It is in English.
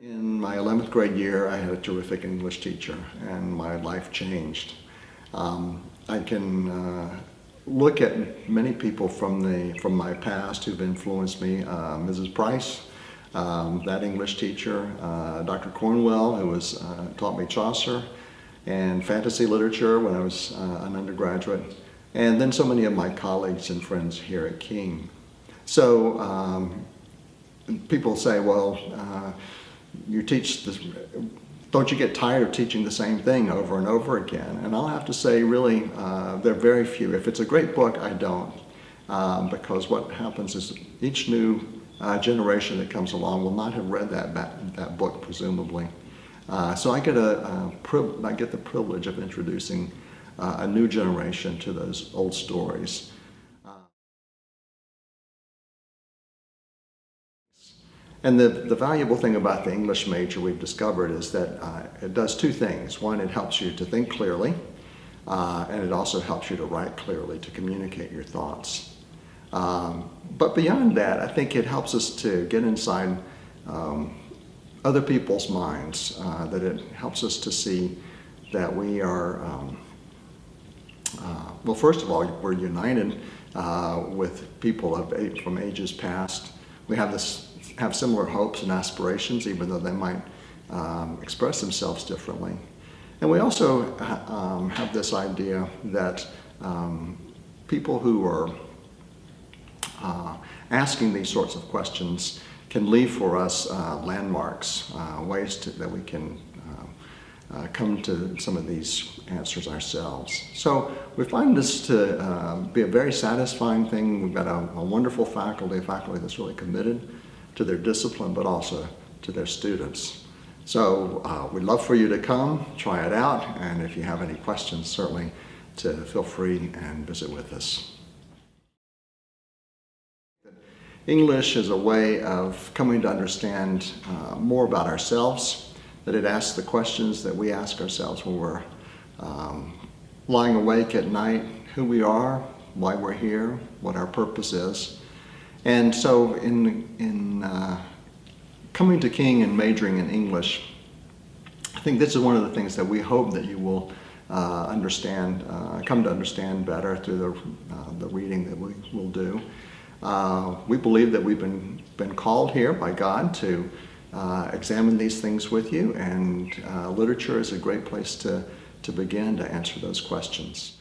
In my 11th grade year, I had a terrific English teacher, and my life changed. I can look at many people from my past who've influenced me. Mrs. Price, that English teacher, Dr. Cornwell, who taught me Chaucer and fantasy literature when I was an undergraduate, and then so many of my colleagues and friends here at King. So people say, well, you teach this, don't you get tired of teaching the same thing over and over again? And I'll have to say, really, there are very few. If it's a great book, I don't, because what happens is each new generation that comes along will not have read that book, presumably. So I get the privilege of introducing a new generation to those old stories. And the valuable thing about the English major we've discovered is that it does two things. One, it helps you to think clearly, and it also helps you to write clearly, to communicate your thoughts. But beyond that, I think it helps us to get inside other people's minds, that it helps us to see that we are, well, first of all, we're united with people from ages past. We have similar hopes and aspirations, even though they might express themselves differently. And we also have this idea that people who are asking these sorts of questions can leave for us landmarks, ways that we can come to some of these answers ourselves. So we find this to be a very satisfying thing. We've got a wonderful faculty that's really committed to their discipline, but also to their students. So we'd love for you to come, try it out, and if you have any questions, certainly to feel free and visit with us. English is a way of coming to understand more about ourselves, that it asks the questions that we ask ourselves when we're lying awake at night, who we are, why we're here, what our purpose is. And so in coming to King and majoring in English, I think this is one of the things that we hope that you will understand, come to understand better through the reading that we will do. We believe that we've been called here by God to examine these things with you, and literature is a great place to begin to answer those questions.